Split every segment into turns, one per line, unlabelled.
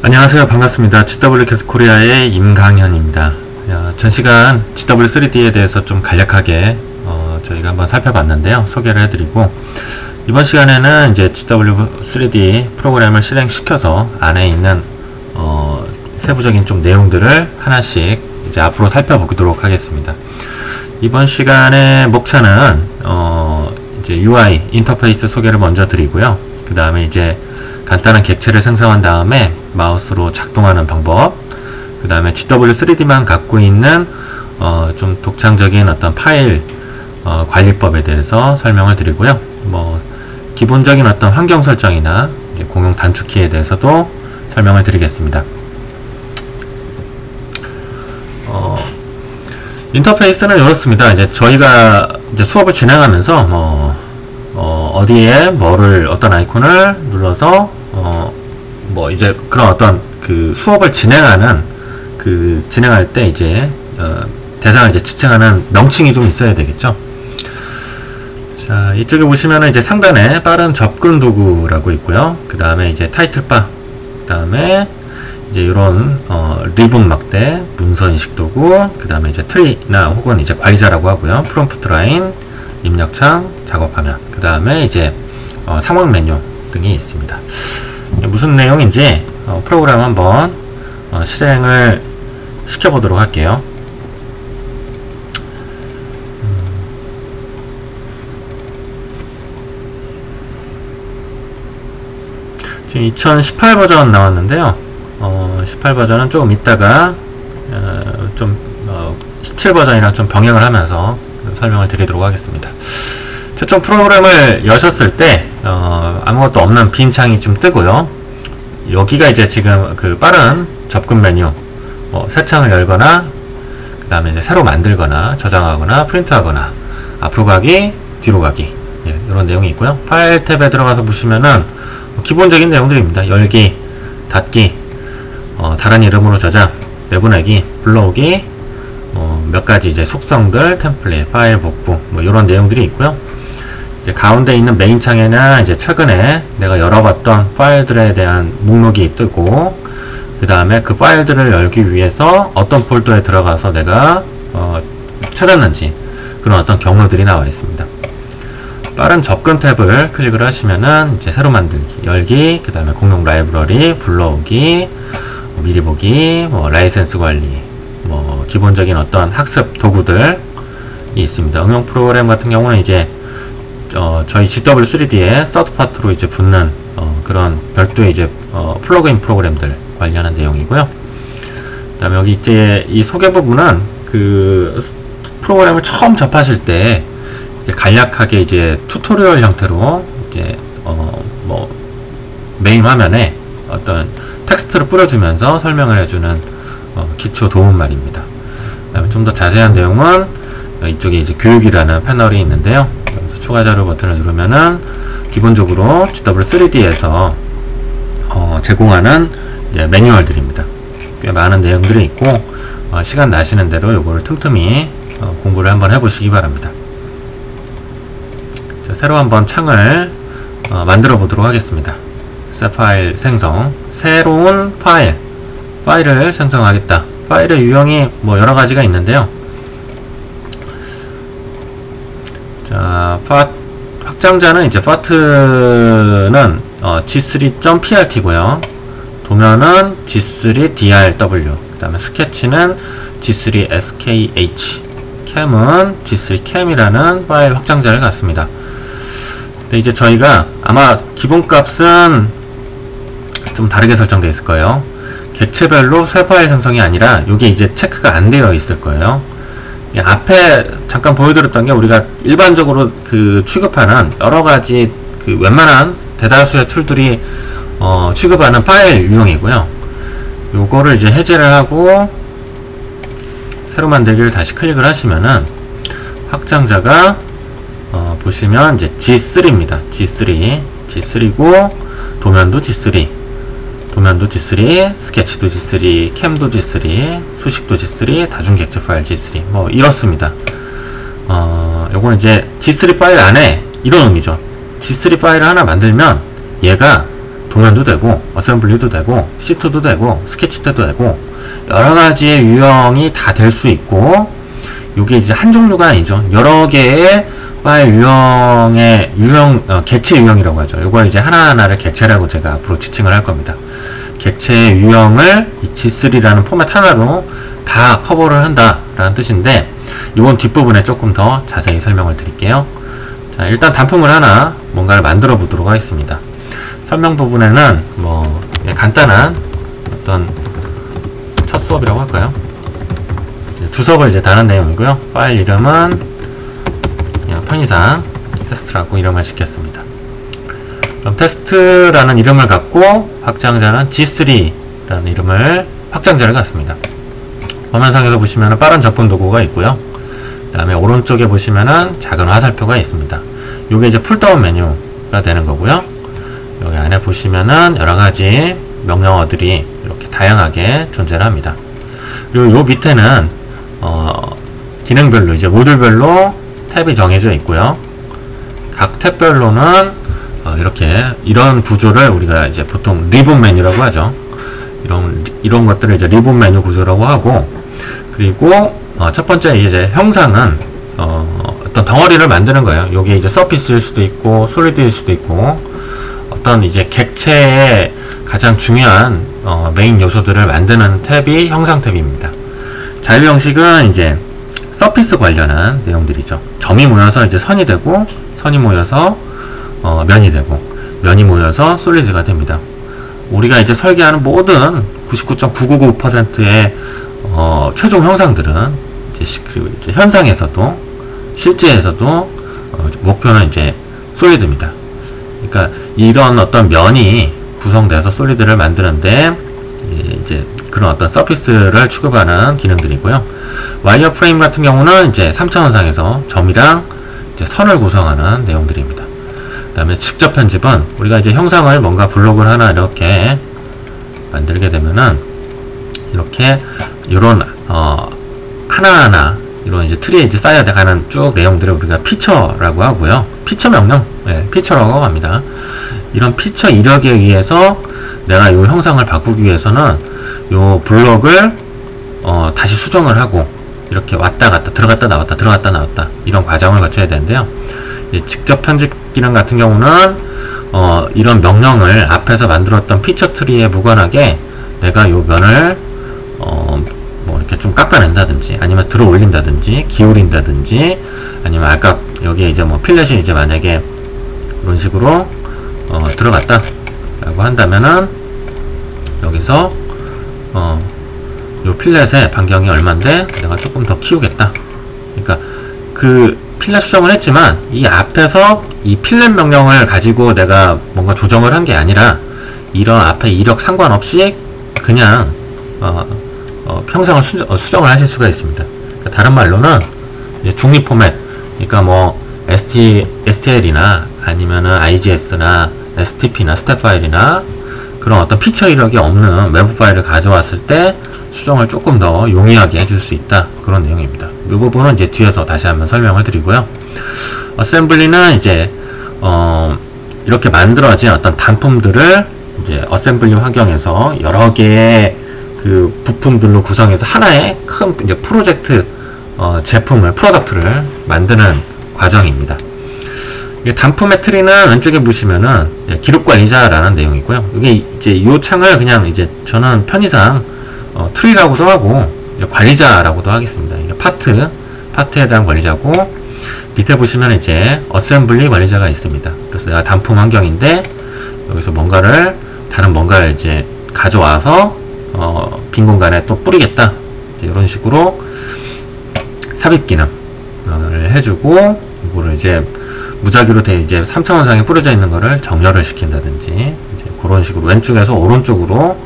안녕하세요. 반갑습니다. GW 코리아의 임강현입니다. 전 시간 GW3D에 대해서 좀 간략하게 저희가 한번 살펴봤는데요. 소개를 해드리고, 이번 시간에는 이제 GW3D 프로그램을 실행시켜서 안에 있는 세부적인 좀 내용들을 하나씩 이제 앞으로 살펴보도록 하겠습니다. 이번 시간의 목차는 이제 UI 인터페이스 소개를 먼저 드리고요. 그 다음에 이제 간단한 객체를 생성한 다음에 마우스로 작동하는 방법, 그 다음에 GW3D만 갖고 있는 좀 독창적인 어떤 파일 관리법에 대해서 설명을 드리고요. 기본적인 어떤 환경 설정이나 이제 공용 단축키에 대해서도 설명을 드리겠습니다. 인터페이스는 이렇습니다. 이제 저희가 이제 수업을 진행하면서 어디에 뭐를 어떤 아이콘을 눌러서 이제 그런 어떤 그 수업을 진행할 때 이제 대상을 이제 지칭하는 명칭이 좀 있어야 되겠죠. 자, 이쪽에 보시면은 이제 상단에 빠른 접근 도구라고 있고요. 그 다음에 이제 타이틀바, 그 다음에 이제 이런 리본 막대, 문서 인식 도구, 그 다음에 이제 트리나 혹은 이제 관리자라고 하고요. 프롬프트 라인, 입력창, 작업화면, 그 다음에 이제 상황 메뉴 등이 있습니다. 무슨 내용인지 프로그램 한번 실행을 시켜보도록 할게요. 지금 2018 버전 나왔는데요. 18 버전은 조금 있다가 17 버전이랑 좀 병행을 하면서 설명을 드리도록 하겠습니다. 최종 프로그램을 여셨을 때 아무것도 없는 빈 창이 좀 뜨고요. 여기가 이제 지금 그 빠른 접근 메뉴, 새 창을 열거나, 그 다음에 이제 새로 만들거나, 저장하거나, 프린트하거나, 앞으로 가기, 뒤로 가기, 이런 내용이 있고요. 파일 탭에 들어가서 보시면은 기본적인 내용들입니다. 열기, 닫기, 다른 이름으로 저장, 내보내기, 불러오기, 몇 가지 이제 속성들, 템플릿, 파일 복구, 이런 내용들이 있고요. 이제 가운데 있는 메인 창에는 이제 최근에 내가 열어봤던 파일들에 대한 목록이 뜨고, 그 다음에 그 파일들을 열기 위해서 어떤 폴더에 들어가서 내가 찾았는지 그런 어떤 경로들이 나와 있습니다. 빠른 접근 탭을 클릭을 하시면은 이제 새로 만들기, 열기, 그 다음에 공용 라이브러리, 불러오기, 미리 보기, 라이센스 관리, 기본적인 어떤 학습 도구들이 있습니다. 응용 프로그램 같은 경우는 이제 저희 GW3D의 서드 파트로 이제 붙는 그런 별도의 이제 플러그인 프로그램들 관리하는 내용이고요. 그 다음에 여기 이제 이 소개 부분은 그 프로그램을 처음 접하실 때 이제 간략하게 이제 튜토리얼 형태로 이제 메인 화면에 어떤 텍스트를 뿌려주면서 설명을 해주는 기초 도움말입니다. 그 다음에 좀 더 자세한 내용은 이쪽에 이제 교육이라는 패널이 있는데요. 추가 자료 버튼을 누르면은 기본적으로 GW3D에서 제공하는 이제 매뉴얼들입니다. 꽤 많은 내용들이 있고 시간 나시는 대로 요거를 틈틈이 공부를 한번 해보시기 바랍니다. 자, 새로 한번 창을 만들어 보도록 하겠습니다. 새 파일 생성, 새로운 파일을 생성하겠다. 파일의 유형이 여러 가지가 있는데요. 자, 확장자는 이제 파트는 g3.prt고요. 도면은 g3drw, 그 다음에 스케치는 g3skh, 캠은 g3cam이라는 파일 확장자를 갖습니다. 근데 이제 저희가 아마 기본값은 좀 다르게 설정되어 있을 거예요. 객체별로 새 파일 생성이 아니라 이게 이제 체크가 안 되어 있을 거예요. 앞에 잠깐 보여드렸던 게 우리가 일반적으로 그 취급하는 여러가지 그 웬만한 대다수의 툴들이 취급하는 파일 유형이고요. 요거를 이제 해제를 하고 새로 만들기를 다시 클릭을 하시면은 확장자가 보시면 이제 G3입니다. G3고 도면도 G3, 스케치도 G3, 캠도 G3, 수식도 G3, 다중객체 파일 G3, 이렇습니다. 요거는 이제 G3 파일 안에 이런 의미죠. G3 파일을 하나 만들면 얘가 도면도 되고, 어셈블리도 되고, 시트도 되고, 스케치 때도 되고, 여러 가지의 유형이 다 될 수 있고, 이게 이제 한 종류가 아니죠. 여러 개의 파일 유형의 객체 유형이라고 하죠. 이걸 이제 하나하나를 객체라고 제가 앞으로 지칭을 할 겁니다. 객체 유형을 이 G3라는 포맷 하나로 다 커버를 한다라는 뜻인데, 이건 뒷부분에 조금 더 자세히 설명을 드릴게요. 자, 일단 단품을 하나 뭔가를 만들어 보도록 하겠습니다. 설명 부분에는 뭐 간단한 어떤 첫 수업이라고 할까요? 두 수업을 이제 다른 내용이고요. 파일 이름은 그냥 편의상 테스트라고 이름을 짓겠습니다. 그럼 테스트라는 이름을 갖고 확장자는 G3라는 이름을 확장자를 갖습니다. 화면상에서 보시면 빠른 접근 도구가 있고요. 그 다음에 오른쪽에 보시면은 작은 화살표가 있습니다. 이게 이제 풀다운 메뉴가 되는 거고요. 여기 안에 보시면은 여러가지 명령어들이 이렇게 다양하게 존재를 합니다. 그리고 요 밑에는 기능별로 이제 모듈별로 탭이 정해져 있고요. 각 탭별로는 이런 구조를 우리가 이제 보통 리본 메뉴라고 하죠. 이런 것들을 이제 리본 메뉴 구조라고 하고, 그리고 첫 번째 이제 형상은 어떤 덩어리를 만드는 거예요. 요게 이제 서피스일 수도 있고 솔리드일 수도 있고, 어떤 이제 객체의 가장 중요한 메인 요소들을 만드는 탭이 형상 탭입니다. 자유 형식은 이제 서피스 관련한 내용들이죠. 점이 모여서 이제 선이 되고, 선이 모여서 면이 되고, 면이 모여서 솔리드가 됩니다. 우리가 이제 설계하는 모든 99.999%의 최종 형상들은 이제 현상에서도 실제에서도 목표는 이제 솔리드입니다. 그러니까 이런 어떤 면이 구성돼서 솔리드를 만드는데 이제 그런 어떤 서피스를 취급하는 기능들이고요. 와이어 프레임 같은 경우는 이제 3차원상에서 점이랑 이제 선을 구성하는 내용들입니다. 그 다음에 직접 편집은 우리가 이제 형상을 뭔가 블록을 하나 이렇게 만들게 되면은 이렇게 이런 하나하나 이런 이제 트리에 이제 쌓여가는 쭉 내용들을 우리가 피처라고 하고요. 피처 명령, 피처라고 합니다. 이런 피처 이력에 의해서 내가 이 형상을 바꾸기 위해서는 이 블록을 다시 수정을 하고 이렇게 왔다 갔다 들어갔다 나왔다 들어갔다 나왔다 이런 과정을 거쳐야 되는데요. 직접 편집 기능 같은 경우는 이런 명령을 앞에서 만들었던 피처 트리에 무관하게 내가 이 면을 뭐 이렇게 좀 깎아낸다든지 아니면 들어 올린다든지 기울인다든지 아니면 아까 여기에 이제 뭐 필렛이 이제 만약에 이런 식으로 들어갔다 라고 한다면은 여기서 요 필렛의 반경이 얼만데 내가 조금 더 키우겠다. 그러니까 그 필렛 수정을 했지만 이 앞에서 이 필렛 명령을 가지고 내가 뭔가 조정을 한 게 아니라 이런 앞에 이력 상관없이 그냥 형상을 수정을 하실 수가 있습니다. 그러니까 다른 말로는 이제 중립 포맷, 그러니까 뭐 STL이나 아니면은 IGS나 STP나 스텝 파일이나 그런 어떤 피처 이력이 없는 외부 파일을 가져왔을 때 수정을 조금 더 용이하게 해줄 수 있다. 그런 내용입니다. 이 부분은 이제 뒤에서 다시 한번 설명을 드리고요. 어셈블리는 이제 이렇게 만들어진 어떤 단품들을 이제 어셈블리 환경에서 여러 개의 그 부품들로 구성해서 하나의 큰 이제 프로젝트 제품을 프로덕트를 만드는 과정입니다. 단품의 트리는 왼쪽에 보시면은 기록 관리자라는 내용이고요. 이게 이제 이 창을 그냥 이제 저는 편의상 트리라고도 하고 관리자라고도 하겠습니다. 이게 파트에 대한 관리자고, 밑에 보시면 이제 어셈블리 관리자가 있습니다. 그래서 내가 단품 환경인데 여기서 다른 뭔가를 이제 가져와서 빈 공간에 또 뿌리겠다. 이런 식으로 삽입 기능을 해주고, 이거를 이제 무작위로 이제 3차원상에 뿌려져 있는 거를 정렬을 시킨다든지, 이제 그런 식으로 왼쪽에서 오른쪽으로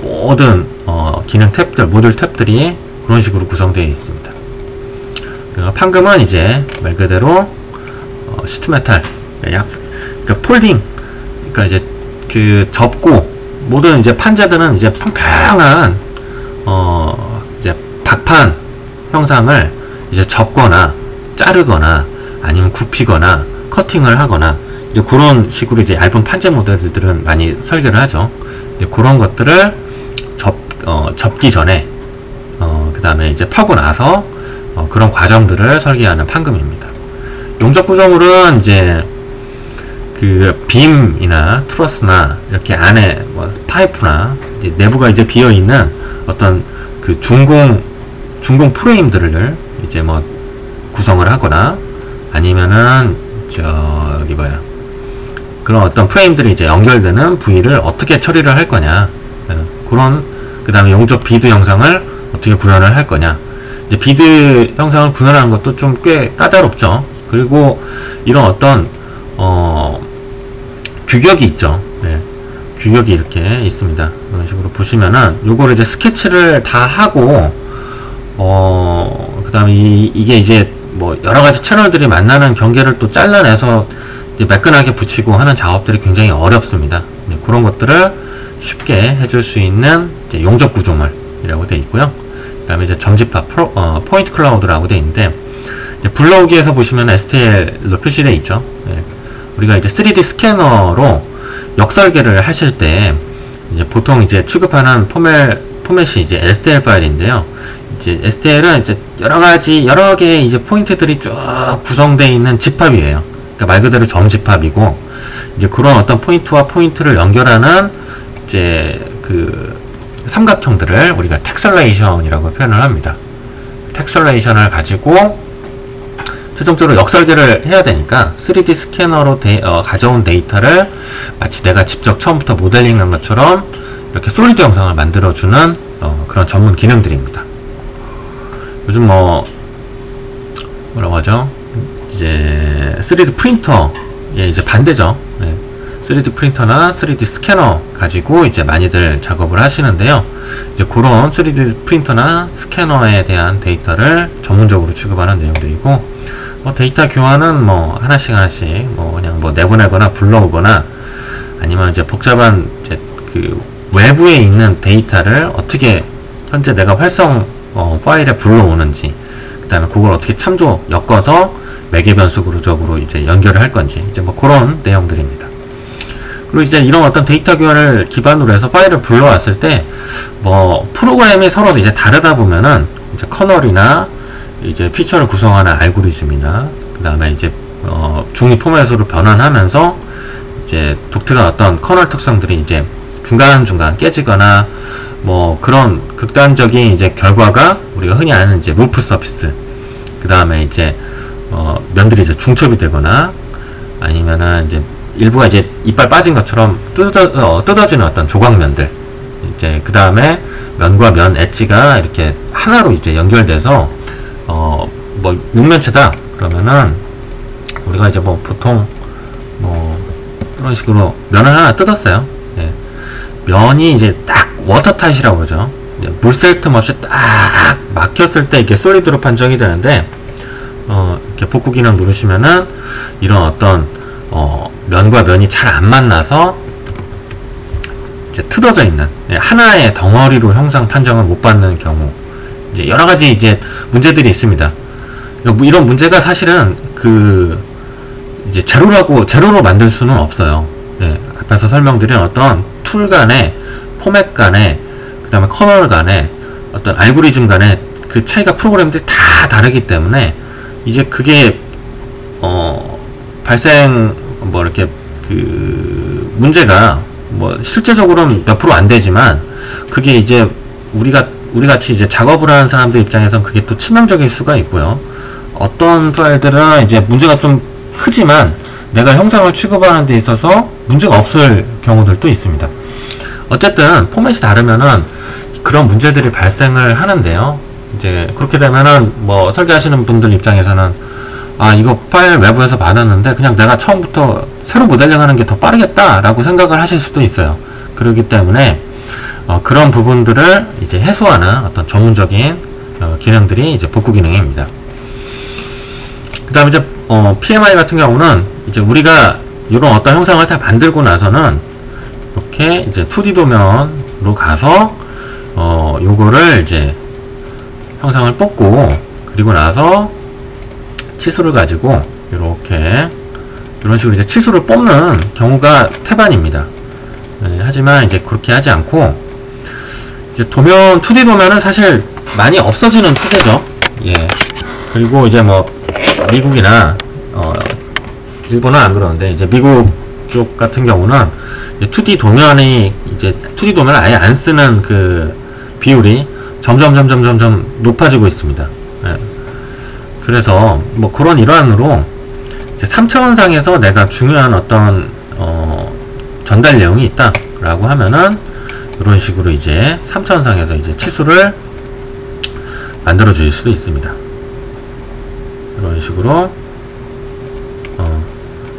모든 기능 탭들, 모듈 탭들이 그런 식으로 구성되어 있습니다. 그리고 판금은 이제 말 그대로 시트 메탈, 그러니까 폴딩, 그러니까 이제 그 접고 모든 이제 판자들은 이제 평평한 이제 박판 형상을 이제 접거나 자르거나 아니면 굽히거나 커팅을 하거나 이제 그런 식으로 이제 얇은 판재 모델들은 많이 설계를 하죠. 이제 그런 것들을 접기 전에, 그 다음에 이제 펴고 나서, 그런 과정들을 설계하는 판금입니다. 용접 구조물은 이제, 그, 빔이나 트러스나, 이렇게 안에, 뭐, 파이프나, 이제 내부가 이제 비어있는 어떤 그 중공 프레임들을 이제 뭐, 구성을 하거나, 아니면은, 저기 뭐야. 그런 어떤 프레임들이 이제 연결되는 부위를 어떻게 처리를 할 거냐. 그런, 그 다음에 용접 비드 형상을 어떻게 구현을 할 거냐. 이제 비드 형상을 구현하는 것도 좀 꽤 까다롭죠. 그리고 이런 어떤, 규격이 있죠. 네. 규격이 이렇게 있습니다. 이런 식으로 보시면은, 요거를 이제 스케치를 다 하고, 그 다음에 이게 이제 뭐 여러가지 채널들이 만나는 경계를 또 잘라내서 이제 매끈하게 붙이고 하는 작업들이 굉장히 어렵습니다. 네, 그런 것들을 쉽게 해줄 수 있는 이제 용접 구조물이라고 되어 있고요. 그 다음에 이제 점집합 포인트 클라우드라고 되어 있는데, 블로그에서 보시면 STL로 표시되어 있죠. 네, 우리가 이제 3D 스캐너로 역설계를 하실 때 이제 보통 이제 취급하는 포맷이 이제 STL 파일인데요. 이제 STL은 이제 여러 개의 이제 포인트들이 쭉 구성되어 있는 집합이에요. 그러니까 말 그대로 점집합이고, 이제 그런 어떤 포인트와 포인트를 연결하는 이제 그 삼각형들을 우리가 텍셀레이션이라고 표현을 합니다. 텍셀레이션을 가지고 최종적으로 역설계를 해야 되니까 3D 스캐너로 가져온 데이터를 마치 내가 직접 처음부터 모델링한 것처럼 이렇게 솔리드 영상을 만들어주는 그런 전문 기능들입니다. 요즘 뭐라고 하죠? 이제 3D 프린터의 이제 반대죠. 네. 3D 프린터나 3D 스캐너 가지고 이제 많이들 작업을 하시는데요. 이제 그런 3D 프린터나 스캐너에 대한 데이터를 전문적으로 취급하는 내용들이고, 데이터 교환은 뭐 하나씩 뭐 그냥 뭐 내보내거나 불러오거나, 아니면 이제 복잡한 이제 그 외부에 있는 데이터를 어떻게 현재 내가 활성 파일에 불러오는지, 그 다음에 그걸 어떻게 엮어서 매개 변수 그룹적으로 이제 연결을 할 건지, 이제 뭐 그런 내용들입니다. 그리고 이제 이런 어떤 데이터 교환을 기반으로 해서 파일을 불러왔을 때, 뭐 프로그램이 서로 이제 다르다 보면은 이제 커널이나 이제 피처를 구성하는 알고리즘이나, 그 다음에 이제 중립 포맷으로 변환하면서 이제 독특한 어떤 커널 특성들이 이제 중간중간 깨지거나, 뭐 그런 극단적인 이제 결과가 우리가 흔히 아는 이제 루프 서피스, 그 다음에 이제 면들이 이제 중첩이 되거나, 아니면은 이제 일부가 이제 이빨 빠진 것처럼 뜯어지는 어떤 조각면들, 이제 그 다음에 면과 면 엣지가 이렇게 하나로 이제 연결돼서 뭐 육면체다 그러면은 우리가 이제 뭐 보통 뭐 이런 식으로 면을 하나 뜯었어요. 예. 면이 이제 딱 워터타잇이라고 그러죠. 물샐 틈 없이 딱 막혔을 때 이렇게 솔리드로 판정이 되는데, 이렇게 복구 기능 누르시면은 이런 어떤 면과 면이 잘 안 만나서 이제 틀어져 있는 하나의 덩어리로 형상 판정을 못 받는 경우, 이제 여러 가지 이제 문제들이 있습니다. 이런 문제가 사실은 이제 제로로 만들 수는 없어요. 예, 앞에서 설명드린 어떤 툴 간의 포맷 간의, 그 다음에 커널 간의 어떤 알고리즘 간의 그 차이가 프로그램들이 다 다르기 때문에 이제 그게 뭐 이렇게 문제가 뭐 실제적으로는 몇 프로 안 되지만, 그게 이제 우리 같이 이제 작업을 하는 사람들 입장에선 그게 또 치명적일 수가 있고요. 어떤 파일들은 이제 문제가 좀 크지만 내가 형상을 취급하는 데 있어서 문제가 없을 경우들도 있습니다. 어쨌든 포맷이 다르면은 그런 문제들이 발생을 하는데요. 이제 그렇게 되면은 뭐 설계하시는 분들 입장에서는 이거 파일 외부에서 받았는데 그냥 내가 처음부터 새로 모델링 하는 게 더 빠르겠다 라고 생각을 하실 수도 있어요. 그렇기 때문에 그런 부분들을 이제 해소하는 어떤 전문적인 기능들이 이제 복구 기능입니다. 그 다음에 이제 PMI 같은 경우는 이제 우리가 이런 어떤 형상을 다 만들고 나서는 이렇게 이제 2D 도면으로 가서 요거를 이제 형상을 뽑고, 그리고 나서 치수를 가지고 이렇게 이런 식으로 이제 치수를 뽑는 경우가 태반입니다. 하지만 이제 그렇게 하지 않고, 이제 도면, 2D 도면은 사실 많이 없어지는 추세죠. 예. 그리고 이제 뭐, 미국이나, 일본은 안 그러는데, 이제 미국 쪽 같은 경우는, 이제 2D 도면이, 이제 2D 도면을 아예 안 쓰는 그 비율이 점점 높아지고 있습니다. 예. 그래서, 뭐 그런 일환으로, 이제 3차원상에서 내가 중요한 어떤, 전달 내용이 있다라고 하면은, 이런 식으로 이제 3차원상에서 이제 치수를 만들어 주실 수도 있습니다. 이런 식으로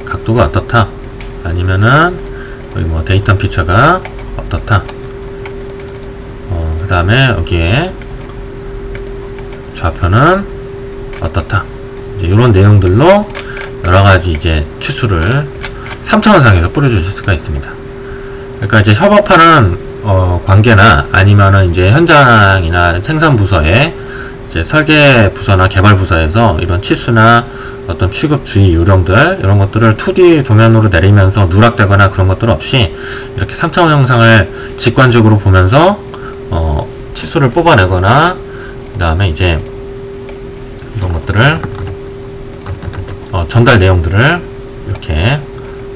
각도가 어떻다, 아니면은 여기 뭐 데이터 피처가 어떻다, 그 다음에 여기에 좌표는 어떻다, 이제 이런 내용들로 여러가지 이제 치수를 3차원상에서 뿌려주실 수가 있습니다. 그러니까 이제 협업하는 관계나 아니면은 이제 현장이나 생산 부서에 이제 설계 부서나 개발 부서에서 이런 치수나 어떤 취급 주의 요령들, 이런 것들을 2D 도면으로 내리면서 누락되거나 그런 것들 없이 이렇게 3차원 영상을 직관적으로 보면서 치수를 뽑아내거나, 그 다음에 이제 이런 것들을 전달 내용들을 이렇게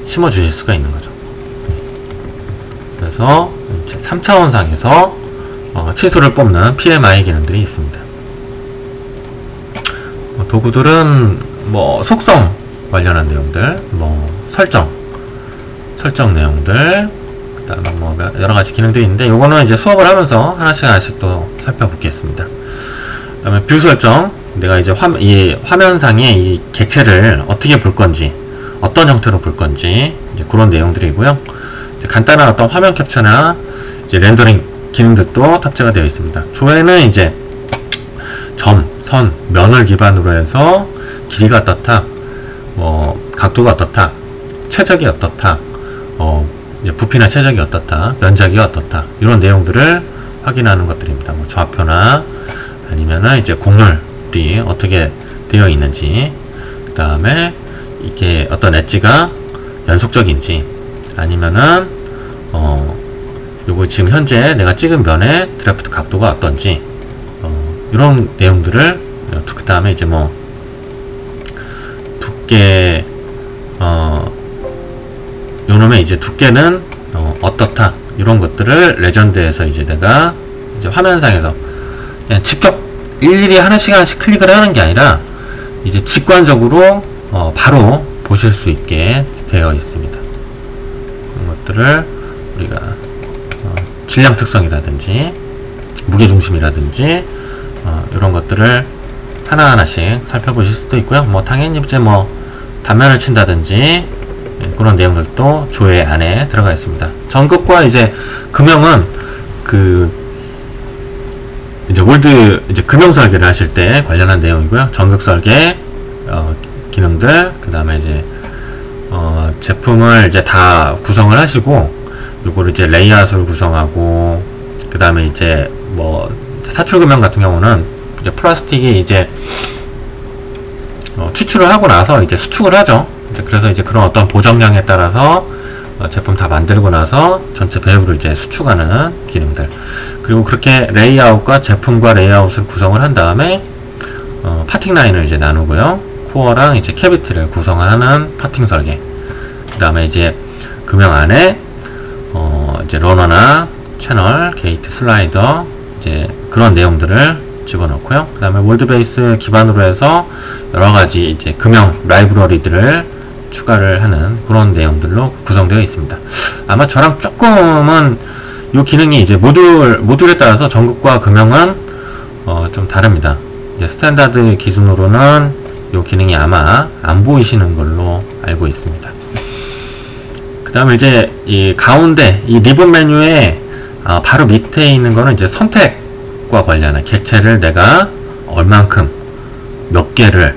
심어 주실 수가 있는 거죠. 그래서 이제 3차원상에서 치수를 뽑는 PMI 기능들이 있습니다. 도구들은 뭐 속성 관련한 내용들, 뭐 설정 내용들, 그 다음에 뭐 여러가지 기능들이 있는데, 요거는 이제 수업을 하면서 하나씩 또 살펴보겠습니다. 그 다음에 뷰 설정, 내가 이제 이 화면상에 이 객체를 어떻게 볼 건지, 어떤 형태로 볼 건지, 이제 그런 내용들이고요. 이제 간단한 어떤 화면 캡처나 이제 렌더링 기능들도 탑재가 되어 있습니다. 조회는 이제 점, 선, 면을 기반으로 해서 길이가 어떻다, 각도가 어떻다, 최적이 어떻다, 이제 부피나 최적이 어떻다, 면적이 어떻다, 이런 내용들을 확인하는 것들입니다. 뭐 좌표나 아니면은 이제 곡률이 어떻게 되어 있는지, 그 다음에 이게 어떤 엣지가 연속적인지, 아니면은 요거 지금 현재 내가 찍은 면의 드래프트 각도가 어떤지, 이런 내용들을, 그 다음에 이제 뭐 두께, 요놈의 이제 두께는 어떻다, 이런 것들을 레전드에서 이제 내가 이제 화면상에서 그냥 직접 일일이 하나씩 클릭을 하는 게 아니라 이제 직관적으로 바로 보실 수 있게 되어 있습니다. 이런 것들을 우리가 질량 특성이라든지 무게중심이라든지 이런 것들을 하나하나씩 살펴보실 수도 있고요. 뭐 당연히 이제 뭐 단면을 친다든지 그런 내용들도 조회 안에 들어가 있습니다. 전극과 이제 금형은 이제 월드 이제 금형 설계를 하실 때 관련한 내용이고요. 전극 설계 기능들, 그 다음에 이제 제품을 이제 다 구성을 하시고 요거를 이제 레이아웃을 구성하고, 그 다음에 이제 뭐 사출 금형 같은 경우는 이제 플라스틱이 이제 추출을 하고 나서 이제 수축을 하죠. 이제 그래서 이제 그런 어떤 보정량에 따라서 제품 다 만들고 나서 전체 배부를 이제 수축하는 기능들, 그리고 그렇게 레이아웃과 제품과 레이아웃을 구성을 한 다음에 파팅 라인을 이제 나누고요. 코어랑 이제 캐비티를 구성하는 파팅 설계, 그 다음에 이제 금형 안에 이제 러너나 채널, 게이트, 슬라이더, 이제 그런 내용들을 집어넣고요. 그 다음에 월드베이스 기반으로 해서 여러가지 이제 금형 라이브러리들을 추가를 하는 그런 내용들로 구성되어 있습니다. 아마 저랑 조금은 이 기능이 이제 모듈에 따라서 전극과 금형은 좀 다릅니다. 이제 스탠다드 기준으로는 이 기능이 아마 안 보이시는 걸로 알고 있습니다. 그 다음에 이제 이 가운데 이 리본 메뉴에 바로 밑에 있는 거는 이제 선택과 관련한 객체를 내가 얼만큼 몇 개를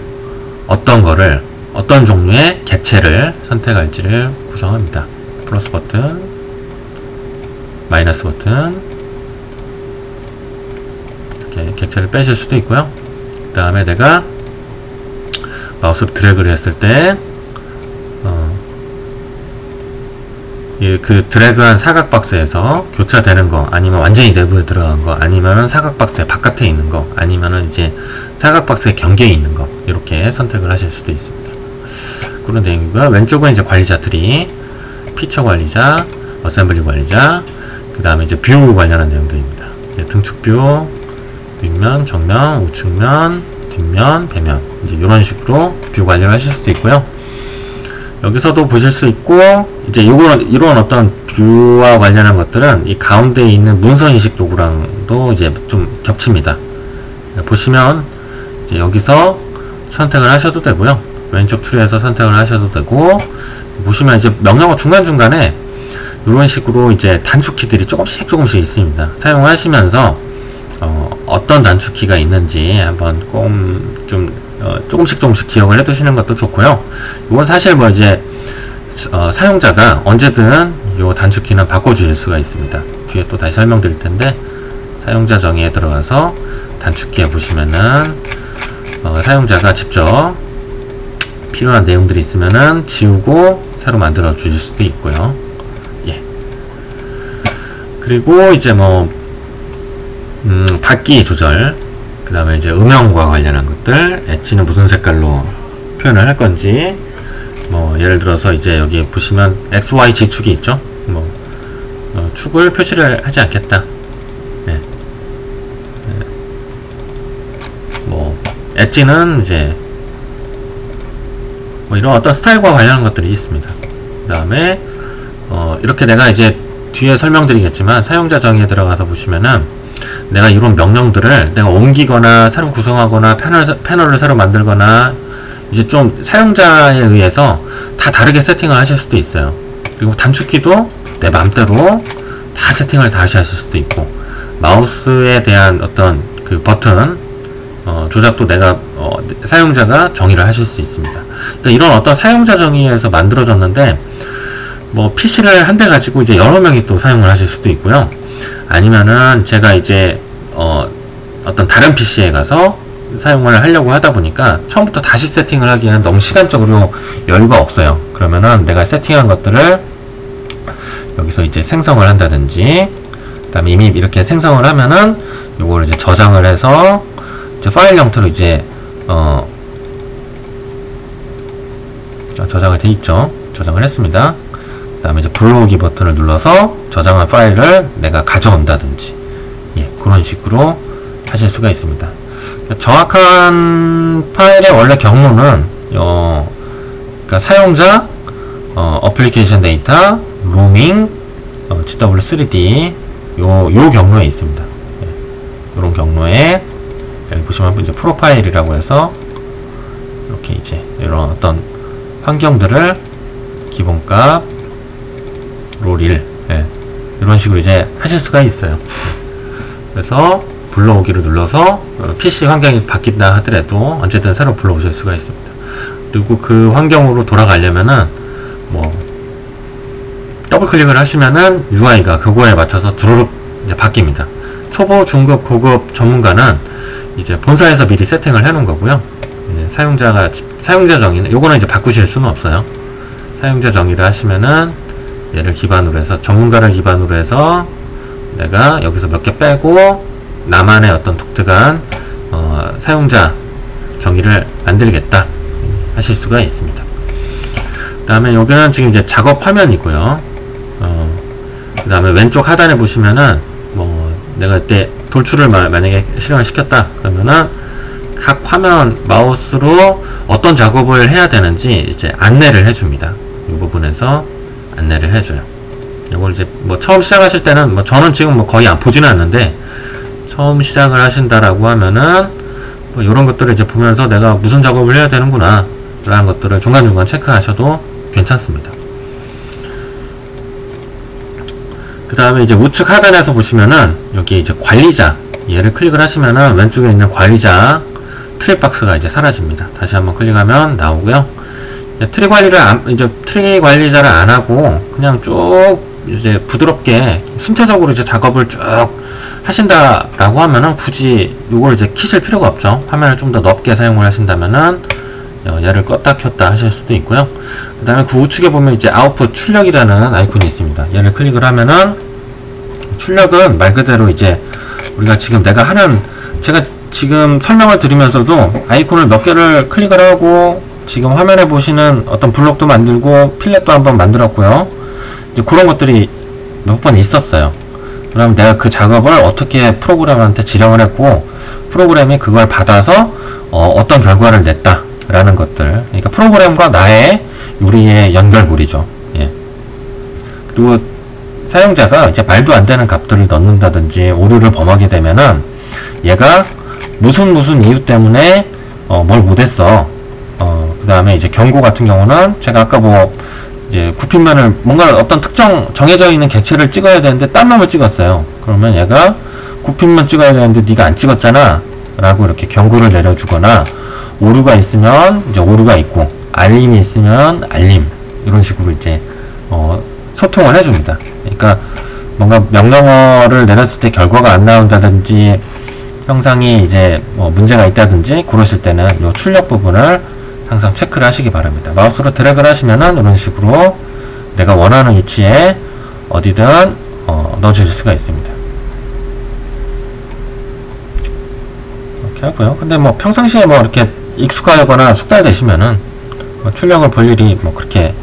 어떤 종류의 객체를 선택할지를 구성합니다. 플러스 버튼, 마이너스 버튼, 이렇게 객체를 빼실 수도 있고요. 그 다음에 내가 마우스로 드래그를 했을 때 그 드래그한 사각 박스에서 교차되는 거, 아니면 완전히 내부에 들어간 거, 아니면은 사각 박스의 바깥에 있는 거, 아니면은 이제 사각 박스의 경계에 있는 거, 이렇게 선택을 하실 수도 있습니다. 그런 내용이고요. 왼쪽은 이제 관리자 트리, 피처 관리자, 어셈블리 관리자, 그 다음에 이제 뷰 관련한 내용들입니다. 등축 뷰, 윗면, 정면, 우측면, 뒷면, 배면, 이제 이런 식으로 뷰 관리를 하실 수도 있고요. 여기서도 보실 수 있고, 이제 이런 어떤 뷰와 관련한 것들은 이 가운데에 있는 문서 인식 도구랑도 이제 좀 겹칩니다. 보시면 이제 여기서 선택을 하셔도 되고요. 왼쪽 트리에서 선택을 하셔도 되고, 보시면 이제 명령어 중간중간에 이런 식으로 이제 단축키들이 조금씩 있습니다. 사용하시면서 어떤 단축키가 있는지 한번 조금씩 기억을 해 두시는 것도 좋고요. 이건 사실 뭐 이제 사용자가 언제든 이 단축키는 바꿔주실 수가 있습니다. 뒤에 또 다시 설명드릴 텐데, 사용자 정의에 들어가서 단축키에 보시면은 사용자가 직접 필요한 내용들이 있으면은 지우고 새로 만들어 주실 수도 있고요. 예. 그리고 이제 뭐 밝기 조절, 그 다음에 이제 음영과 관련한 것들, 엣지는 무슨 색깔로 표현을 할 건지, 뭐 예를 들어서 이제 여기 보시면 XY 지축이 있죠. 뭐 축을 표시를 하지 않겠다. 네. 뭐 엣지는 이제 뭐 이런 어떤 스타일과 관련한 것들이 있습니다. 그 다음에 이렇게 내가 이제 뒤에 설명드리겠지만, 사용자 정의에 들어가서 보시면은 내가 이런 명령들을 내가 옮기거나 새로 구성하거나 패널을 새로 만들거나, 이제 좀 사용자에 의해서 다 다르게 세팅을 하실 수도 있어요. 그리고 단축키도 내 맘대로 다 세팅을 다시 하실 수도 있고, 마우스에 대한 어떤 그 버튼 조작도 내가 사용자가 정의를 하실 수 있습니다. 그러니까 이런 어떤 사용자 정의에서 만들어졌는데, 뭐 PC를 한 대 가지고 이제 여러 명이 또 사용을 하실 수도 있고요. 아니면은 제가 이제 어떤 다른 PC에 가서 사용을 하려고 하다 보니까 처음부터 다시 세팅을 하기에는 너무 시간적으로 여유가 없어요. 그러면은 내가 세팅한 것들을 여기서 이제 생성을 한다든지, 그 다음에 이미 이렇게 생성을 하면은 요거를 이제 저장을 해서 이제 파일 형태로 이제 저장을 돼 있죠. 저장을 했습니다. 그 다음에 이제 불러오기 버튼을 눌러서 저장한 파일을 내가 가져온다든지, 예, 그런 식으로 하실 수가 있습니다. 정확한 파일의 원래 경로는 그러니까 사용자, 어플리케이션 데이터, 로밍, GW3D 요 경로에 있습니다. 예, 요런 경로에 여기 보시면 이제 프로파일이라고 해서 이렇게 이제 이런 어떤 환경들을 기본값 롤1, 예, 이런 식으로 이제 하실 수가 있어요. 그래서 불러오기를 눌러서 PC 환경이 바뀐다 하더라도 언제든 새로 불러오실 수가 있습니다. 그리고 그 환경으로 돌아가려면은 뭐 더블 클릭을 하시면은 UI가 그거에 맞춰서 두루룩 이제 바뀝니다. 초보, 중급, 고급 전문가는 이제 본사에서 미리 세팅을 해 놓은 거고요. 사용자 정의는 요거는 이제 바꾸실 수는 없어요. 사용자 정의를 하시면은 얘를 기반으로 해서, 전문가를 기반으로 해서 내가 여기서 몇 개 빼고 나만의 어떤 독특한 사용자 정의를 만들겠다 하실 수가 있습니다. 그 다음에 여기는 지금 이제 작업 화면이고요. 그 다음에 왼쪽 하단에 보시면은 뭐 내가 이때 돌출을 만약에 실행을 시켰다 그러면은 각 화면 마우스로 어떤 작업을 해야 되는지 이제 안내를 해줍니다. 이 부분에서 안내를 해줘요. 이걸 이제 뭐 처음 시작하실 때는 뭐 저는 지금 뭐 거의 안 보지는 않는데, 처음 시작을 하신다라고 하면은 뭐 이런 것들을 이제 보면서 내가 무슨 작업을 해야 되는구나 라는 것들을 중간중간 체크하셔도 괜찮습니다. 그 다음에 이제 우측 하단에서 보시면은 여기 이제 관리자, 얘를 클릭을 하시면은 왼쪽에 있는 관리자 트리 박스가 이제 사라집니다. 다시 한번 클릭하면 나오고요. 트리 관리자를 안 하고 그냥 쭉 이제 부드럽게 순차적으로 이제 작업을 쭉 하신다라고 하면은 굳이 이걸 이제 키실 필요가 없죠. 화면을 좀 더 넓게 사용을 하신다면은 얘를 껐다 켰다 하실 수도 있고요. 그 다음에 그 우측에 보면 이제 아웃풋 출력이라는 아이콘이 있습니다. 얘를 클릭을 하면은 출력은 말 그대로 이제 우리가 지금 제가 지금 설명을 드리면서도 아이콘을 몇 개를 클릭을 하고 지금 화면에 보시는 어떤 블록도 만들고 필렛도 한번 만들었고요. 이제 그런 것들이 몇 번 있었어요. 그럼 내가 그 작업을 어떻게 프로그램한테 지령을 했고 프로그램이 그걸 받아서 어떤 결과를 냈다 라는 것들, 그러니까 프로그램과 나의 우리의 연결고리죠. 예. 그리고 사용자가 이제 말도 안 되는 값들을 넣는다든지 오류를 범하게 되면은 얘가 무슨 이유 때문에 뭘 못했어. 그 다음에 이제 경고 같은 경우는 제가 아까 뭐 이제 구핀면을 뭔가 어떤 특정 정해져 있는 객체를 찍어야 되는데 딴 놈을 찍었어요. 그러면 얘가 구핀면 찍어야 되는데 네가 안 찍었잖아 라고 이렇게 경고를 내려주거나, 오류가 있으면 이제 오류가 있고 알림이 있으면 알림, 이런 식으로 이제 소통을 해줍니다. 그러니까 뭔가 명령어를 내렸을 때 결과가 안 나온다든지 형상이 이제 문제가 있다든지 그러실 때는 이 출력 부분을 항상 체크를 하시기 바랍니다. 마우스로 드래그를 하시면은 이런 식으로 내가 원하는 위치에 어디든 넣어주실 수가 있습니다. 이렇게 하고요. 근데 뭐 평상시에 뭐 이렇게 익숙하거나 숙달되시면은 출력을 볼 일이 뭐 그렇게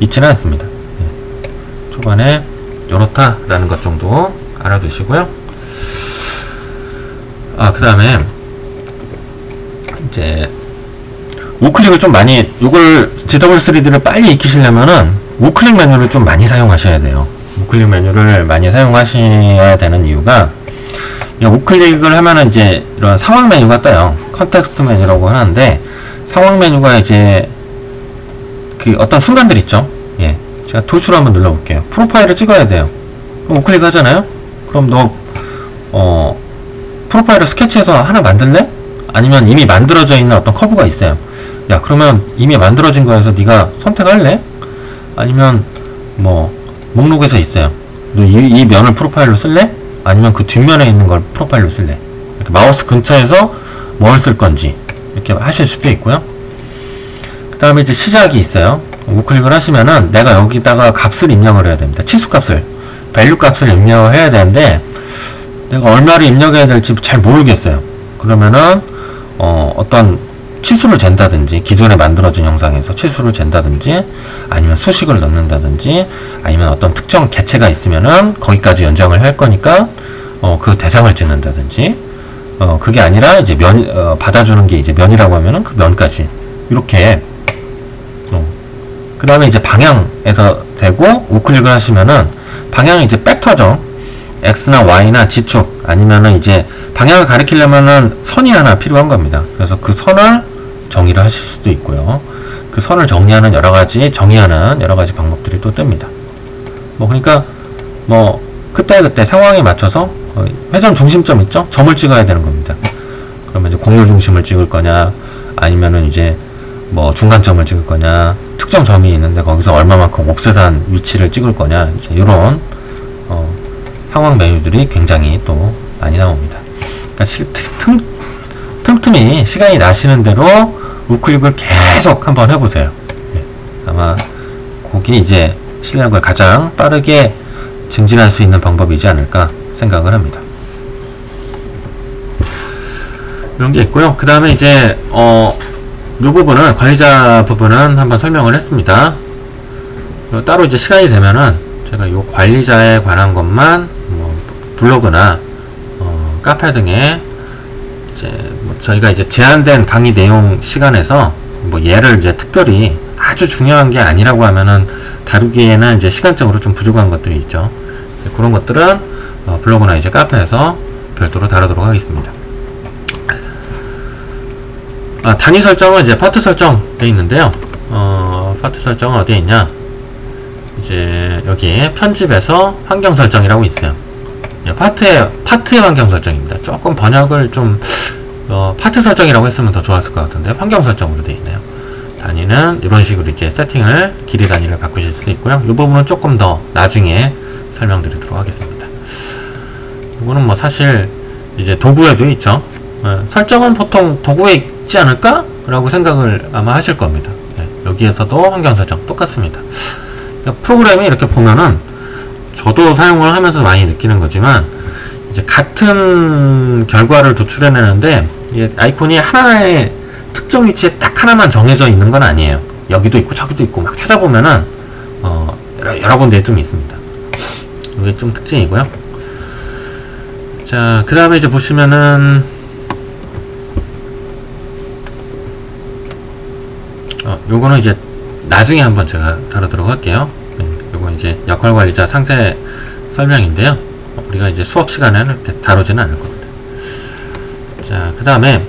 있지는 않습니다. 예. 초반에 요렇다라는 것 정도 알아두시고요. 그 다음에 이제 우클릭을 좀 많이, 요걸 GW3D를 빨리 익히시려면은 우클릭 메뉴를 좀 많이 사용하셔야 돼요. 우클릭 메뉴를 많이 사용하셔야 되는 이유가, 우클릭을 하면은 이제 이런 상황 메뉴가 떠요. 컨텍스트 메뉴라고 하는데, 상황 메뉴가 이제 그 어떤 순간들 있죠. 예. 제가 돌출 한번 눌러볼게요. 프로파일을 찍어야 돼요. 그럼 우클릭 하잖아요? 그럼 너, 프로파일을 스케치해서 하나 만들래? 아니면 이미 만들어져 있는 어떤 커브가 있어요. 야, 그러면 이미 만들어진 거에서 네가 선택할래? 아니면 뭐 목록에서 있어요. 너 이 면을 프로파일로 쓸래? 아니면 그 뒷면에 있는 걸 프로파일로 쓸래? 이렇게 마우스 근처에서 뭘 쓸 건지 이렇게 하실 수도 있고요. 그 다음에 이제 시작이 있어요. 우클릭을 하시면은 내가 여기다가 값을 입력을 해야 됩니다. 치수 값을, 밸류 값을 입력을 해야 되는데 내가 얼마를 입력해야 될지 잘 모르겠어요. 그러면은 어떤 치수를 잰다든지, 기존에 만들어진 영상에서 치수를 잰다든지, 아니면 수식을 넣는다든지, 아니면 어떤 특정 개체가 있으면은 거기까지 연장을 할 거니까 그 대상을 짓는다든지, 그게 아니라 이제 받아주는 게 이제 면이라고 하면은 그 면까지 이렇게. 그 다음에 이제 방향에서 되고 우클릭을 하시면은 방향이 이제 벡터죠. X나 Y나 G축, 아니면은 이제 방향을 가리키려면은 선이 하나 필요한 겁니다. 그래서 그 선을 정의를 하실 수도 있고요. 그 선을 정리하는 정의하는 여러 가지 방법들이 또 뜹니다. 뭐 그러니까 뭐 그때 상황에 맞춰서 회전 중심점 있죠? 점을 찍어야 되는 겁니다. 그러면 이제 공유 중심을 찍을 거냐, 아니면은 이제 뭐 중간점을 찍을 거냐, 특정 점이 있는데 거기서 얼마만큼 옵셋한 위치를 찍을 거냐, 이제 이런 상황 메뉴들이 굉장히 또 많이 나옵니다. 그러니까 틈틈이 시간이 나시는 대로 우클릭을 계속 한번 해보세요. 네. 아마 그게 이제 실력을 가장 빠르게 증진할 수 있는 방법이지 않을까 생각을 합니다. 이런 게 있고요. 그 다음에 이제 이 부분은, 관리자 부분은 한번 설명을 했습니다. 따로 이제 시간이 되면은 제가 이 관리자에 관한 것만 뭐 블로그나 카페 등에 이제 뭐 저희가 이제 제한된 강의 내용 시간에서 뭐 얘를 이제 특별히 아주 중요한 게 아니라고 하면은 다루기에는 이제 시간적으로 좀 부족한 것들이 있죠. 그런 것들은 블로그나 이제 카페에서 별도로 다루도록 하겠습니다. 단위 설정은 이제 파트 설정 돼 있는데요. 파트 설정은 어디에 있냐? 이제 여기 편집에서 환경 설정이라고 있어요. 파트의 환경 설정입니다. 조금 번역을 좀 파트 설정이라고 했으면 더 좋았을 것 같은데 환경 설정으로 되어 있네요. 단위는 이런 식으로 이제 세팅을, 길이 단위를 바꾸실 수도 있고요. 이 부분은 조금 더 나중에 설명드리도록 하겠습니다. 이거는 뭐 사실 이제 도구에도 있죠. 설정은 보통 도구에 있지 않을까? 라고 생각을 아마 하실 겁니다. 네, 여기에서도 환경 설정 똑같습니다. 그러니까 프로그램이 이렇게 보면은 저도 사용을 하면서 많이 느끼는 거지만 이제 같은 결과를 도출해내는데 이게 아이콘이 하나의 특정 위치에 딱 하나만 정해져 있는 건 아니에요. 여기도 있고 저기도 있고 막 찾아보면은 여러 군데에 좀 있습니다. 이게 좀 특징이고요. 자, 그 다음에 이제 보시면은 요거는 이제 나중에 한번 제가 다루도록 할게요. 요건 이제 역할관리자 상세 설명인데요. 우리가 이제 수업 시간에는 이렇게 다루지는 않을 겁니다. 자, 그 다음에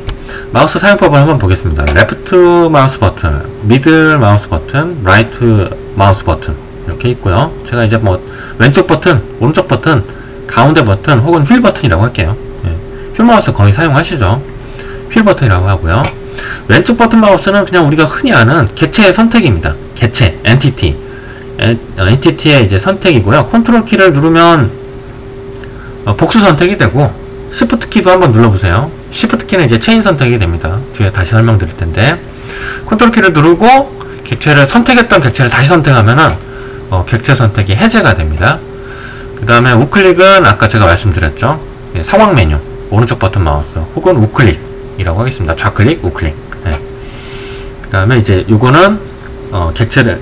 마우스 사용법을 한번 보겠습니다. 레프트 마우스 버튼, 미들 마우스 버튼, 라이트 마우스 버튼 이렇게 있고요. 제가 이제 뭐 왼쪽 버튼, 오른쪽 버튼, 가운데 버튼 혹은 휠 버튼이라고 할게요. 휠 마우스 거의 사용하시죠. 휠 버튼이라고 하고요. 왼쪽 버튼 마우스는 그냥 우리가 흔히 아는 객체의 선택입니다. 객체, 엔티티. 엔티티의 이제 선택이고요. 컨트롤 키를 누르면 복수 선택이 되고, 시프트 키도 한번 눌러보세요. 시프트 키는 이제 체인 선택이 됩니다. 뒤에 다시 설명드릴 텐데, 컨트롤 키를 누르고 객체를 선택했던 객체를 다시 선택하면은 객체 선택이 해제가 됩니다. 그 다음에 우클릭은 아까 제가 말씀드렸죠. 상황 메뉴, 오른쪽 버튼 마우스 혹은 우클릭이라고 하겠습니다. 좌클릭, 우클릭. 네. 그 다음에 이제 요거는 객체를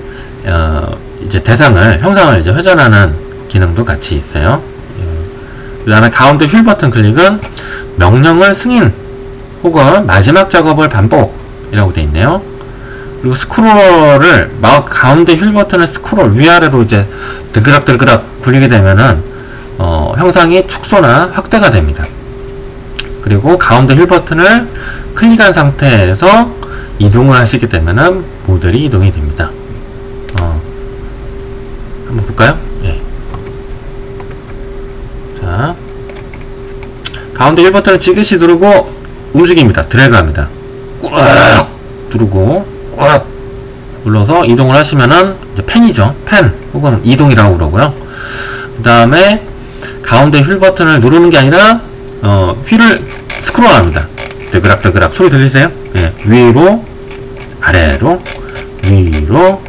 이제 대상을 형상을 이제 회전하는 기능도 같이 있어요. 그 다음에 가운데 휠 버튼 클릭은 명령을 승인 혹은 마지막 작업을 반복이라고 되어 있네요. 그리고 스크롤을 가운데 휠 버튼을 스크롤 위아래로 이제 드그락드그락 굴리게 되면은 형상이 축소나 확대가 됩니다. 그리고 가운데 휠 버튼을 클릭한 상태에서 이동을 하시게 되면은 모델이 이동이 됩니다. 한번 볼까요? 예. 자, 가운데 휠 버튼을 지그시 누르고 움직입니다. 드래그합니다. 꽉 누르고 꽉 눌러서 이동을 하시면은 이제 펜이죠. 펜 혹은 이동이라고 그러고요. 그 다음에 가운데 휠 버튼을 누르는 게 아니라 휠을 스크롤합니다. 드그락드그락 소리 들리세요? 예. 위로 아래로 위로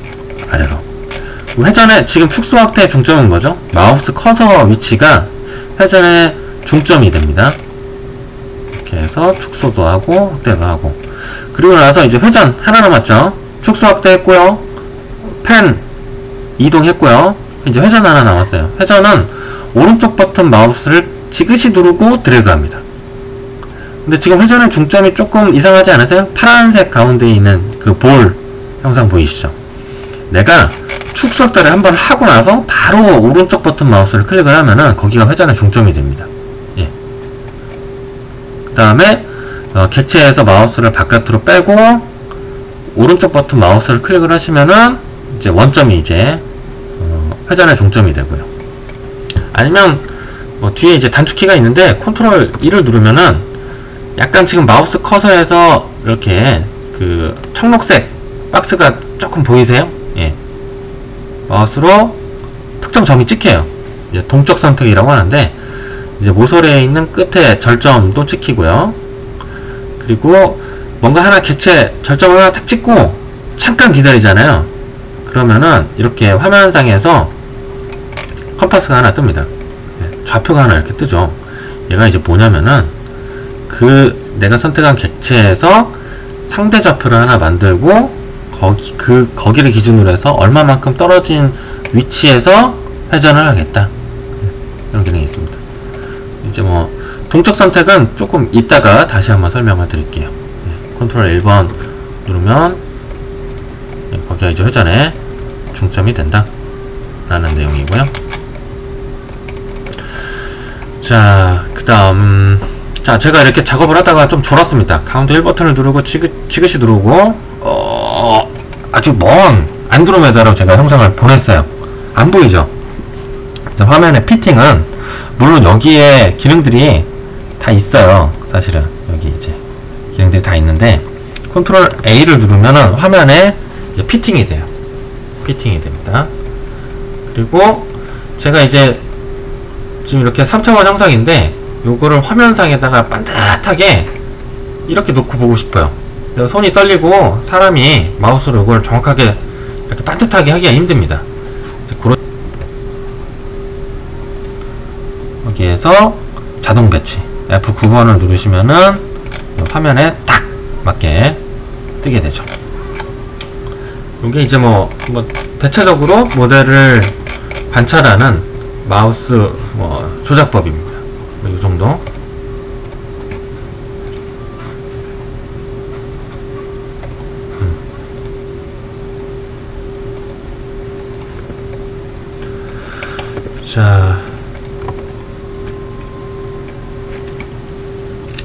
아래로. 회전의 지금 축소 확대의 중점은 뭐죠? 마우스 커서 위치가 회전의 중점이 됩니다. 이렇게 해서 축소도 하고 확대도 하고, 그리고 나서 이제 회전 하나 남았죠. 축소 확대했고요, 펜 이동했고요, 이제 회전 하나 남았어요. 회전은 오른쪽 버튼 마우스를 지그시 누르고 드래그합니다. 근데 지금 회전의 중점이 조금 이상하지 않으세요? 파란색 가운데에 있는 그 볼 형상 보이시죠? 내가 축소 확대를 한번 하고 나서 바로 오른쪽 버튼 마우스를 클릭을 하면은 거기가 회전의 중점이 됩니다. 예. 그 다음에 객체에서 마우스를 바깥으로 빼고 오른쪽 버튼 마우스를 클릭을 하시면은 이제 원점이 이제 회전의 중점이 되고요. 아니면 뒤에 이제 단축키가 있는데 컨트롤 2를 누르면은 약간 지금 마우스 커서에서 이렇게 그 청록색 박스가 조금 보이세요? 예. 마우스로 특정 점이 찍혀요. 이제 동적 선택이라고 하는데, 이제 모서리에 있는 끝에 절점도 찍히고요. 그리고 뭔가 하나 객체 절점을 하나 탁 찍고 잠깐 기다리잖아요. 그러면은 이렇게 화면상에서 컴파스가 하나 뜹니다. 좌표가 하나 이렇게 뜨죠. 얘가 이제 뭐냐면은 내가 선택한 객체에서 상대 좌표를 하나 만들고 거기를 기준으로 해서 얼마만큼 떨어진 위치에서 회전을 하겠다. 이런 기능이 있습니다. 이제 뭐 동적 선택은 조금 이따가 다시 한번 설명을 드릴게요. 컨트롤 1번 누르면 거기가 이제 회전에 중점이 된다 라는 내용이고요. 자, 그 다음 제가 이렇게 작업을 하다가 좀 졸았습니다. 가운데 1버튼을 누르고 지그시 누르고 아주 먼 안드로메다로 제가 형상을 보냈어요. 안 보이죠? 화면의 피팅은 물론 여기에 기능들이 다 있어요. 사실은 여기 이제 기능들이 다 있는데 컨트롤 A를 누르면은 화면에 이제 피팅이 돼요. 피팅이 됩니다. 그리고 제가 이제 지금 이렇게 3차원 형상인데 요거를 화면상에다가 반듯하게 이렇게 놓고 보고 싶어요. 손이 떨리고 사람이 마우스로 이걸 정확하게 이렇게 반듯하게 하기가 힘듭니다. 여기에서 자동 배치 F9번을 누르시면은 화면에 딱 맞게 뜨게 되죠. 이게 이제 뭐 대체적으로 모델을 관찰하는 마우스 조작법입니다. 이 정도. 자,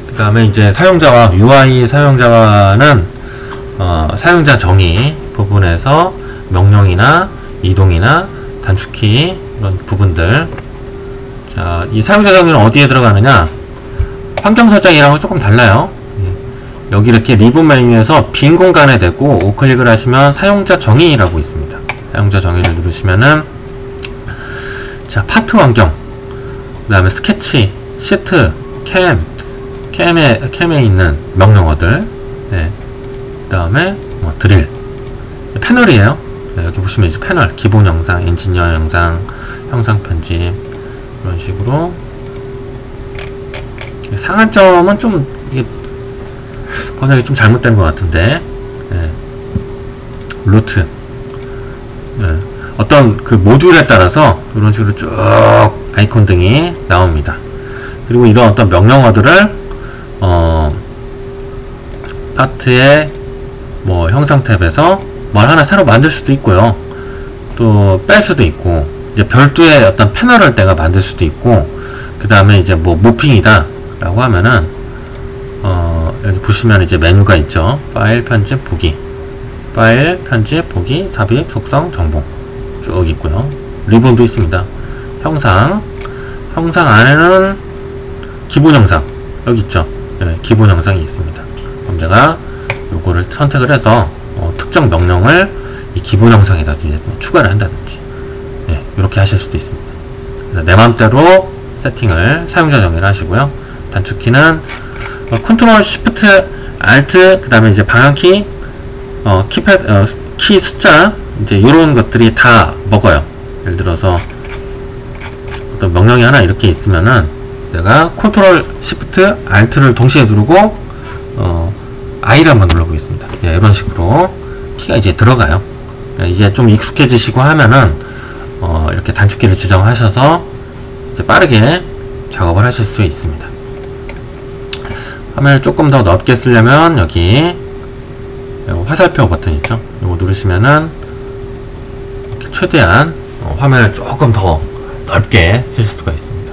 그 다음에 이제 사용자와 UI 사용자와는 사용자 정의 부분에서 명령이나 이동이나 단축키 이런 부분들. 자, 이 사용자 정의는 어디에 들어가느냐? 환경 설정이랑은 조금 달라요. 여기 이렇게 리본 메뉴에서 빈 공간에 대고 우클릭을 하시면 사용자 정의라고 있습니다. 사용자 정의를 누르시면은 자, 파트 환경, 그 다음에 스케치, 시트, 캠에 있는 명령어들, 네. 그 다음에 드릴, 패널이에요. 네, 여기 보시면 이제 패널, 기본 영상, 엔지니어 영상, 영상 편집, 이런 식으로. 상한점은 좀 이게 번역이 좀 잘못된 것 같은데, 네. 루트, 네. 어떤 그 모듈에 따라서 이런 식으로 쭉 아이콘 등이 나옵니다. 그리고 이런 어떤 명령어들을 파트의 형상 탭에서 뭘 하나 새로 만들 수도 있고요. 또 뺄 수도 있고, 이제 별도의 어떤 패널을 내가 만들 수도 있고, 그 다음에 이제 모핑이다 라고 하면은 여기 보시면 이제 메뉴가 있죠. 파일, 편집, 보기, 파일, 편집, 보기, 삽입, 속성, 정보 쭉 있고요. 리본도 있습니다. 형상 안에는 기본 형상 여기 있죠. 네, 기본 형상이 있습니다. 그럼 제가 요거를 선택을 해서 특정 명령을 이 기본 형상에다 이제 추가를 한다든지, 네, 이렇게 하실 수도 있습니다. 그래서 내 맘대로 세팅을 사용자 정의를 하시고요. 단축키는 컨트롤 쉬프트 알트, 그 다음에 이제 방향키, 키 숫자, 이제 이런 것들이 다 먹어요. 예를 들어서 어떤 명령이 하나 이렇게 있으면은 내가 컨트롤 쉬프트 알트를 동시에 누르고 I를 한번 눌러보겠습니다. 예, 이런 식으로 키가 이제 들어가요. 이제 좀 익숙해지시고 하면은 이렇게 단축키를 지정하셔서 이제 빠르게 작업을 하실 수 있습니다. 화면을 조금 더 넓게 쓰려면 여기 화살표 버튼 있죠. 이거 누르시면은 최대한 화면을 조금 더 넓게 쓸 수가 있습니다.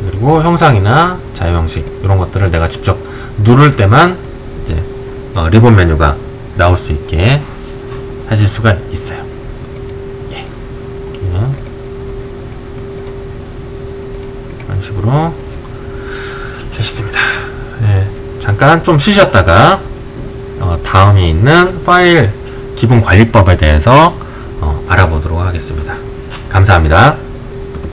그리고 형상이나 자유 형식 이런 것들을 내가 직접 누를 때만 이제 리본 메뉴가 나올 수 있게 하실 수가 있어요. 예. 이런 식으로 되셨습니다. 예. 잠깐 좀 쉬셨다가 다음에 있는 파일 기본 관리법에 대해서 알아보도록 하겠습니다. 감사합니다.